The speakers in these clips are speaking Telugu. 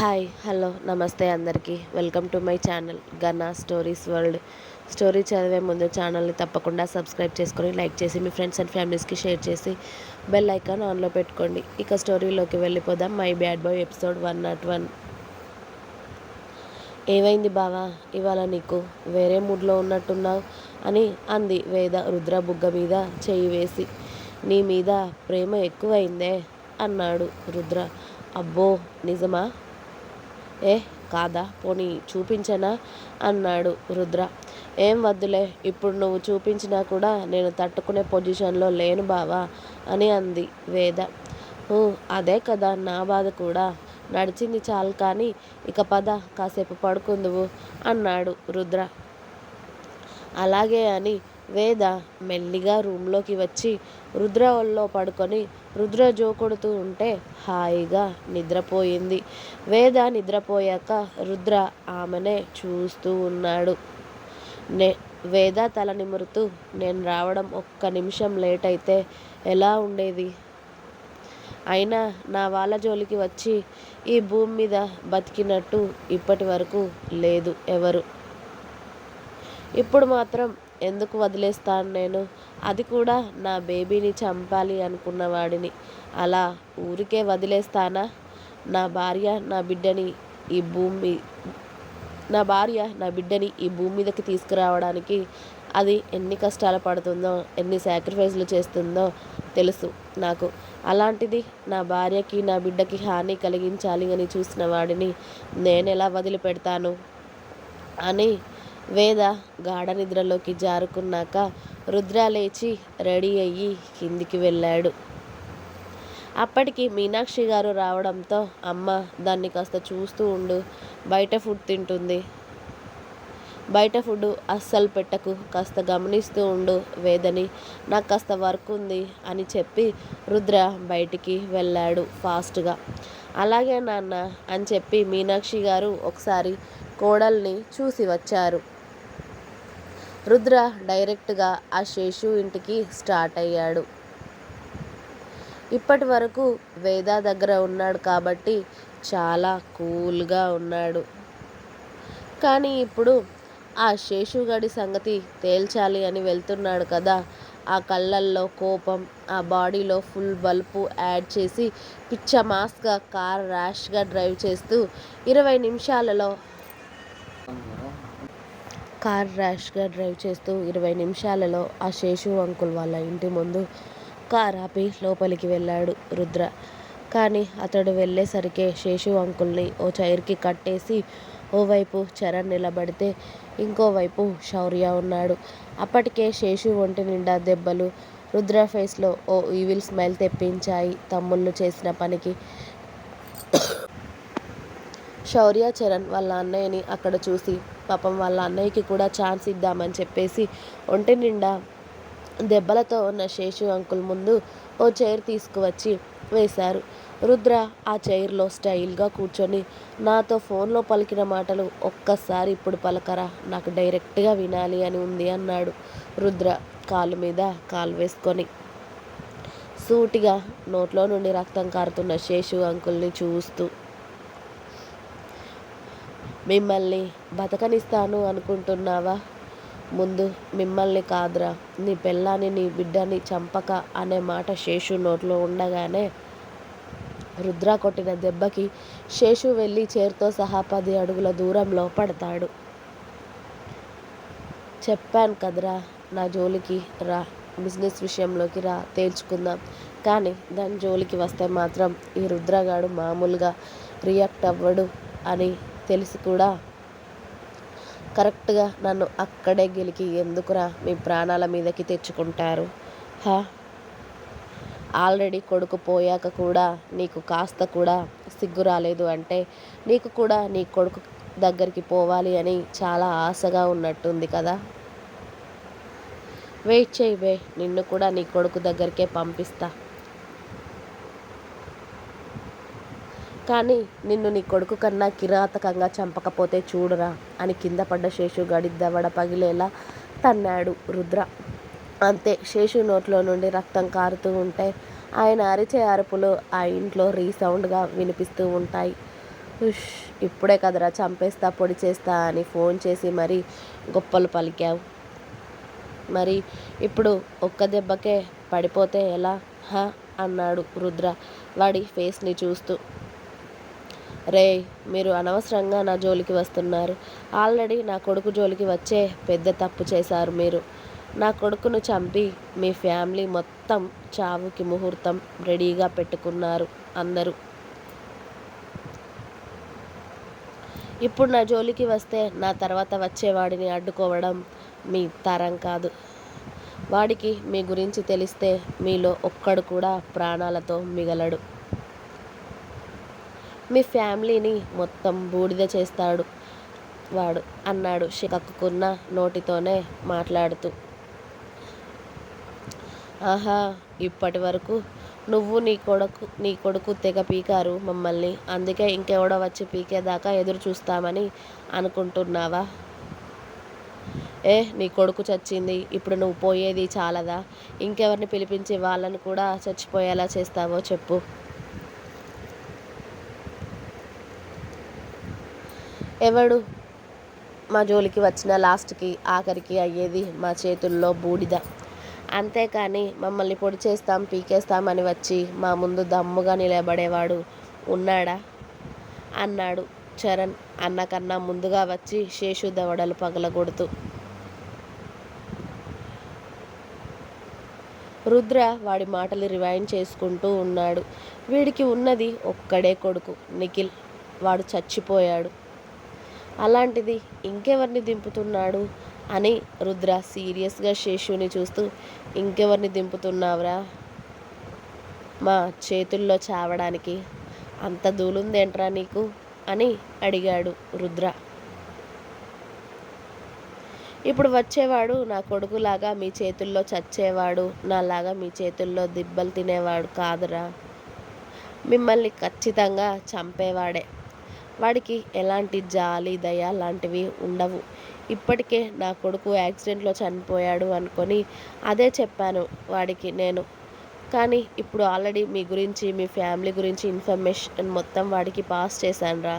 హాయ్ హలో నమస్తే అందరికీ వెల్కమ్ టు మై ఛానల్ గన్నా స్టోరీస్ వరల్డ్. స్టోరీ చదివే ముందు ఛానల్ని తప్పకుండా సబ్స్క్రైబ్ చేసుకొని లైక్ చేసి మీ ఫ్రెండ్స్ అండ్ ఫ్యామిలీస్కి షేర్ చేసి బెల్ ఐకాన్ ఆన్లో పెట్టుకోండి. ఇక స్టోరీలోకి వెళ్ళిపోదాం. My bad boy episode 101. ఏమైంది బావా, ఇవాళ నీకు వేరే మూడ్లో ఉన్నట్టున్నావు అని అంది వేద రుద్ర బుగ్గ మీద చెయ్యి వేసి. నీ మీద ప్రేమ ఎక్కువైందే అన్నాడు రుద్ర. అబ్బో నిజమా? ఏ కాదా, పోనీ చూపించనా అన్నాడు రుద్ర. ఏం వద్దులే, ఇప్పుడు నువ్వు చూపించినా కూడా నేను తట్టుకునే పొజిషన్లో లేను బావా అని అంది వేద. అదే కదా నా బాధ కూడా. నడిచింది చాలు కానీ ఇక పద, కాసేపు పడుకుందువు అన్నాడు రుద్ర. అలాగే అని వేద మెల్లిగా రూమ్లోకి వచ్చి రుద్ర ఒళ్ళో పడుకొని రుద్ర జోకొడుతూ ఉంటే హాయిగా నిద్రపోయింది. వేద నిద్రపోయాక రుద్ర ఆమెనే చూస్తూ ఉన్నాడు. వేద తల నిమురుతూ, నేను రావడం ఒక్క నిమిషం లేట్ అయితే ఎలా ఉండేది? అయినా నా వాళ్ళ జోలికి వచ్చి ఈ భూమి మీద బతికినట్టు ఇప్పటి వరకు లేదు ఎవరు. ఇప్పుడు మాత్రం ఎందుకు వదిలేస్తాను నేను? అది కూడా నా బేబీని చంపాలి అనుకున్న వాడిని అలా ఊరికే వదిలేస్తానా? నా భార్య నా బిడ్డని ఈ భూమి మీదకి తీసుకురావడానికి అది ఎన్ని కష్టాలు పడుతుందో, ఎన్ని సాక్రిఫైస్లు చేస్తుందో తెలుసు నాకు. అలాంటిది నా భార్యకి నా బిడ్డకి హాని కలిగించాలి అని చూసిన వాడిని నేనెలా వదిలిపెడతాను అని వేద గాఢ నిద్రలోకి జారుకున్నాక రుద్ర లేచి రెడీ అయ్యి కిందికి వెళ్ళాడు. అప్పటికి మీనాక్షి గారు రావడంతో, అమ్మ దాన్ని కాస్త చూస్తూ ఉండు, బయట ఫుడ్ తింటుంది, బయట ఫుడ్ అస్సలు పెట్టకు, కాస్త గమనిస్తూ ఉండు వేదని, నాకు కాస్త వర్క్ ఉంది అని చెప్పి రుద్ర బయటికి వెళ్ళాడు ఫాస్ట్గా. అలాగే నాన్న అని చెప్పి మీనాక్షి గారు ఒకసారి కోడల్ని చూసి వచ్చారు. రుద్ర డైరెక్ట్గా ఆ శేషు ఇంటికి స్టార్ట్ అయ్యాడు. ఇప్పటి వరకు వేద దగ్గర ఉన్నాడు కాబట్టి చాలా కూల్గా ఉన్నాడు. కానీ ఇప్పుడు ఆ శేషుగడి సంగతి తేల్చాలి అని వెళ్తున్నాడు కదా. ఆ కళ్ళల్లో కోపం, ఆ బాడీలో ఫుల్ బల్బు యాడ్ చేసి పిచ్చ మాస్గా కార్ ర్యాష్గా డ్రైవ్ చేస్తూ 20 నిమిషాలలో ఆ శేషు అంకుల్ వాళ్ళ ఇంటి ముందు కార్ ఆపి లోపలికి వెళ్ళాడు రుద్ర. కానీ అతడు వెళ్ళేసరికే శేషు అంకుల్ని ఓ చైర్కి కట్టేసి ఓవైపు చరణ్ నిలబడితే ఇంకోవైపు శౌర్య ఉన్నాడు. అప్పటికే శేషు ఒంటి నిండా దెబ్బలు, రుద్ర ఫేస్లో ఓ ఈవిల్ స్మైల్ తెప్పించాయి తమ్ముళ్ళు చేసిన పనికి. శౌర్య చరణ్ వాళ్ళ అన్నయ్యని అక్కడ చూసి పాపం వాళ్ళ అన్నయ్యకి కూడా ఛాన్స్ ఇద్దామని చెప్పేసి ఒంటి నిండా దెబ్బలతో ఉన్న శేషు అంకుల్ ముందు ఓ చైర్ తీసుకువచ్చి వేశారు. రుద్ర ఆ చైర్లో స్టైల్గా కూర్చొని, నాతో ఫోన్లో పలికిన మాటలు ఒక్కసారి ఇప్పుడు పలకరా, నాకు డైరెక్ట్గా వినాలి అని ఉంది అన్నాడు రుద్ర కాలు మీద కాలు వేసుకొని. సూటిగా నోట్లో నుండి రక్తం కారుతున్న శేషు అంకుల్ని చూస్తూ, మిమ్మల్ని బతకనిస్తాను అనుకుంటున్నావా? ముందు మిమ్మల్ని కాదురా, నీ పెళ్ళాన్ని నీ బిడ్డని చంపక అనే మాట శేషు నోట్లో ఉండగానే రుద్ర కొట్టిన దెబ్బకి శేషు వెళ్ళి చైర్తో సహా 10 అడుగుల దూరంలో పడతాడు. చెప్పాను కదరా, నా జోలికి రా, బిజినెస్ విషయంలోకి రా, తేల్చుకుందాం. కానీ దాని జోలికి వస్తే మాత్రం ఈ రుద్రగాడు మామూలుగా రియాక్ట్ అవ్వడు అని తెలిసి కూడా కరెక్ట్గా నన్ను అక్కడే గెలికి ఎందుకురా మీ ప్రాణాల మీదకి తెచ్చుకుంటారు? ఆల్రెడీ కొడుకు పోయాక కూడా నీకు కాస్త కూడా సిగ్గు రాలేదు అంటే నీకు కూడా నీ కొడుకు దగ్గరికి పోవాలి అని చాలా ఆశగా ఉన్నట్టుంది కదా. వెయిట్ చేయి, నిన్ను కూడా నీ కొడుకు దగ్గరికే పంపిస్తా. కానీ నిన్ను నీ కొడుకు కన్నా కిరాతకంగా చంపకపోతే చూడురా అని కింద పడ్డ శేషు గడి దవడ పగిలేలా తన్నాడు రుద్ర. అంతే, శేషు నోట్లో నుండి రక్తం కారుతూ ఉంటే ఆయన అరిచే అరుపులు ఆ ఇంట్లో రీసౌండ్గా వినిపిస్తూ ఉంటాయి. ఉష్! ఇప్పుడే కదరా చంపేస్తా, పొడి చేస్తా అని ఫోన్ చేసి మరీ గొప్పలు పలికావు. మరి ఇప్పుడు ఒక్క దెబ్బకే పడిపోతే ఎలా? హ! అన్నాడు రుద్ర వాడి ఫేస్ని చూస్తూ. రేయ్! మీరు అనవసరంగా నా జోలికి వస్తున్నారు. ఆల్రెడీ నా కొడుకు జోలికి వచ్చే పెద్ద తప్పు చేశారు మీరు. నా కొడుకును చంపి మీ ఫ్యామిలీ మొత్తం చావుకి ముహూర్తం రెడీగా పెట్టుకున్నారు అందరూ. ఇప్పుడు నా జోలికి వస్తే నా తర్వాత వచ్చేవాడిని అడ్డుకోవడం మీ తరం కాదు. వాడికి మీ గురించి తెలిస్తే మీలో ఒక్కడు కూడా ప్రాణాలతో మిగలడు. మీ ఫ్యామిలీని మొత్తం బూడిద చేస్తాడు వాడు అన్నాడు కక్కుకున్న నోటితోనే మాట్లాడుతూ. ఆహా! ఇప్పటి వరకు నువ్వు నీ కొడుకు తెగ పీకారు మమ్మల్ని. అందుకే ఇంకెవడో వచ్చి పీకేదాకా ఎదురు చూస్తామని అనుకుంటున్నావా? నీ కొడుకు చచ్చింది, ఇప్పుడు నువ్వు పోయేది చాలదా? ఇంకెవరిని పిలిపించి వాళ్ళని కూడా చచ్చిపోయేలా చేస్తావో చెప్పు. ఎవడు మా జోలికి వచ్చిన లాస్ట్కి ఆఖరికి అయ్యేది మా చేతుల్లో బూడిద. అంతేకాని మమ్మల్ని పొడి చేస్తాం, పీకేస్తామని వచ్చి మా ముందు దమ్ముగా నిలబడేవాడు ఉన్నాడా? అన్నాడు చరణ్ అన్నకన్నా ముందుగా వచ్చి శేషు దవడలు పగలగొడుతూ. రుద్ర వాడి మాటలు రివైండ్ చేసుకుంటూ ఉన్నాడు. వీడికి ఉన్నది ఒక్కడే కొడుకు నిఖిల్. వాడు చచ్చిపోయాడు. అలాంటిది ఇంకెవరిని దింపుతున్నాడు అని రుద్ర సీరియస్గా శేషుని చూస్తూ, ఇంకెవరిని దింపుతున్నావురా? మా చేతుల్లో చావడానికి అంత దూలుందేంట్రా నీకు అని అడిగాడు రుద్ర. ఇప్పుడు వచ్చేవాడు నా కొడుకులాగా మీ చేతుల్లో చచ్చేవాడు, నాలాగా మీ చేతుల్లో దిబ్బలు తినేవాడు కాదురా. మిమ్మల్ని ఖచ్చితంగా చంపేవాడే. వాడికి ఎలాంటి జాలి దయ లాంటివి ఉండవు. ఇప్పటికే నా కొడుకు యాక్సిడెంట్లో చనిపోయాడు అనుకొని అదే చెప్పాను వాడికి నేను. కానీ ఇప్పుడు ఆల్రెడీ మీ గురించి మీ ఫ్యామిలీ గురించి ఇన్ఫర్మేషన్ మొత్తం వాడికి పాస్ చేశానురా.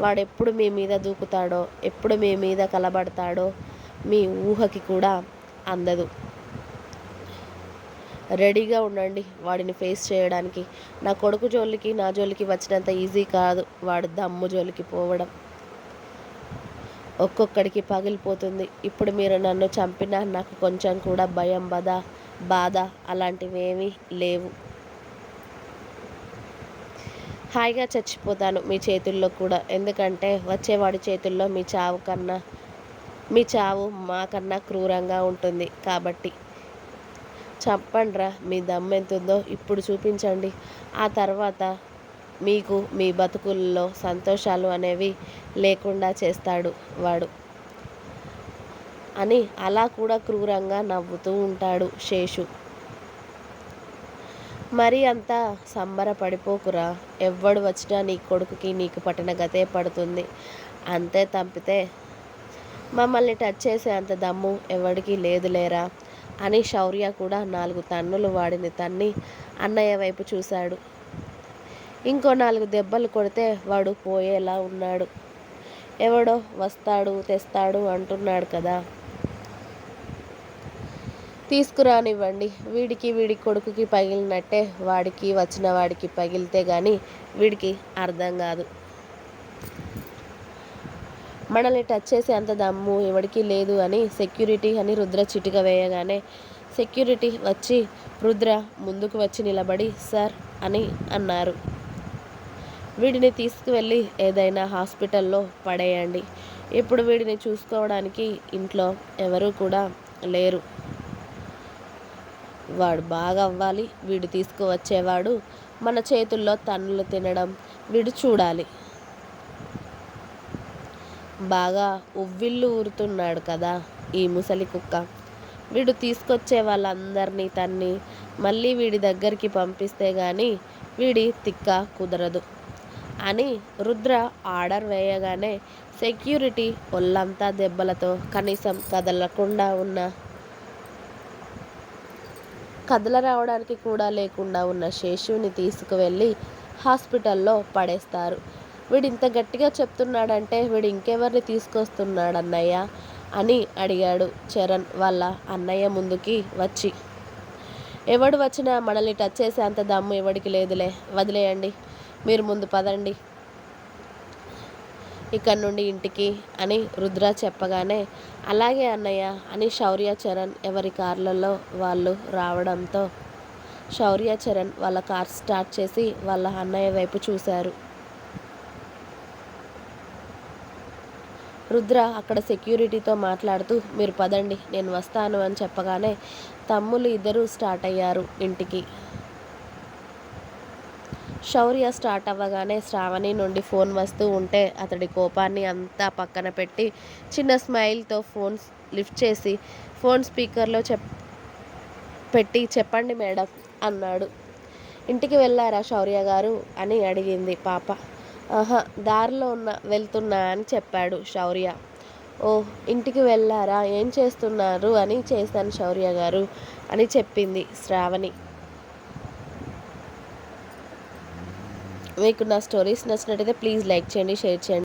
వాడెప్పుడు మీ మీద దూకుతాడో, ఎప్పుడు మీ మీద కలబడతాడో మీ ఊహకి కూడా అందదు. రెడీగా ఉండండి వాడిని ఫేస్ చేయడానికి. నా కొడుకు జోలికి నా జోలికి వచ్చినంత ఈజీ కాదు వాడు దమ్ము జోలికి పోవడం. ఒక్కొక్కడికి పగిలిపోతుంది. ఇప్పుడు మీరు నన్ను చంపినా నాకు కొంచెం కూడా భయం బాధ అలాంటివేమీ లేవు. హాయిగా చచ్చిపోతాను మీ చేతుల్లో కూడా. ఎందుకంటే వచ్చేవాడి చేతుల్లో మీ చావు మాకన్నా క్రూరంగా ఉంటుంది కాబట్టి. చంపండ్రా, మీ దమ్మెంతుందో ఇప్పుడు చూపించండి. ఆ తర్వాత మీకు మీ బతుకుల్లో సంతోషాలు అనేవి లేకుండా చేస్తాడు వాడు అని అలా కూడా క్రూరంగా నవ్వుతూ ఉంటాడు శేషు. మరీ అంతా సంబరపడిపోకురా. ఎవ్వడు వచ్చినా నీ కొడుకుకి నీకు పట్టిన గతే పడుతుంది. అంతే తప్పితే మమ్మల్ని టచ్ చేసే అంత దమ్ము ఎవడికి లేదులేరా అని శౌర్య కూడా 4 తన్నులు వాడిని తన్ని అన్నయ్య వైపు చూశాడు. ఇంకో 4 దెబ్బలు కొడితే వాడు పోయేలా ఉన్నాడు. ఎవడో వస్తాడు తెస్తాడు అంటున్నాడు కదా, తీసుకురానివ్వండి. వీడి కొడుకుకి పగిలినట్టే వాడికి వచ్చిన వాడికి పగిలితే గాని వీడికి అర్థం కాదు. మనల్ని టచ్ చేసే అంత దమ్ము ఎవడికి లేదు అని సెక్యూరిటీ అని రుద్ర చిటిక వేయగానే సెక్యూరిటీ వచ్చి రుద్ర ముందుకు వచ్చి నిలబడి సార్ అని అన్నారు. వీడిని తీసుకువెళ్ళి ఏదైనా హాస్పిటల్లో పడేయండి. ఇప్పుడు వీడిని చూసుకోవడానికి ఇంట్లో ఎవరూ కూడా లేరు. వాడు బాగా అవ్వాలి. వీడు తీసుకువచ్చేవాడు మన చేతుల్లో తన్నులు తినడం వీడు చూడాలి. బాగా ఉవ్విళ్ళు ఊరుతున్నాడు కదా ఈ ముసలి కుక్క. వీడు తీసుకొచ్చే వాళ్ళందరినీ తన్ని మళ్ళీ వీడి దగ్గరికి పంపిస్తే గాని వీడి తిక్క కుదరదు అని రుద్ర ఆర్డర్ వేయగానే సెక్యూరిటీ ఒళ్ళంతా దెబ్బలతో కనీసం కదలరావడానికి కూడా లేకుండా ఉన్న శేషుని తీసుకువెళ్ళి హాస్పిటల్లో పడేస్తారు. వీడు ఇంత గట్టిగా చెప్తున్నాడంటే వీడు ఇంకెవరిని తీసుకొస్తున్నాడు అన్నయ్య అని అడిగాడు చరణ్ వాళ్ళ అన్నయ్య ముందుకి వచ్చి. ఎవడు వచ్చినా మనల్ని టచ్ చేసే అంత దమ్ము ఎవడికి లేదులే, వదిలేయండి, మీరు ముందు పదండి ఇక్కడి నుండి ఇంటికి అని రుద్ర చెప్పగానే అలాగే అన్నయ్య అని శౌర్య చరణ్ ఎవరి కార్లలో వాళ్ళు రావడంతో శౌర్య చరణ్ వాళ్ళ కార్ స్టార్ట్ చేసి వాళ్ళ అన్నయ్య వైపు చూశారు. రుద్ర అక్కడ సెక్యూరిటీతో మాట్లాడుతూ మీరు పదండి నేను వస్తాను అని చెప్పగానే తమ్ముళ్ళు ఇద్దరూ స్టార్ట్ అయ్యారు ఇంటికి. శౌర్య స్టార్ట్ అవ్వగానే శ్రావణి నుండి ఫోన్ వస్తూ ఉంటే అతడి కోపాన్ని అంతా పక్కన పెట్టి చిన్న స్మైల్తో ఫోన్ లిఫ్ట్ చేసి ఫోన్ స్పీకర్లో పెట్టి చెప్పండి మేడం అన్నాడు. ఇంటికి వెళ్ళారా శౌర్య గారు అని అడిగింది పాప. ఆహా, దారిలో వెళ్తున్నా అని చెప్పాడు శౌర్య. ఓ, ఇంటికి వెళ్ళారా, ఏం చేస్తున్నారు అని చేశాను శౌర్య గారు అని చెప్పింది శ్రావణి. మీకు నా స్టోరీస్ నచ్చినట్టయితే ప్లీజ్ లైక్ చేయండి, షేర్ చేయండి.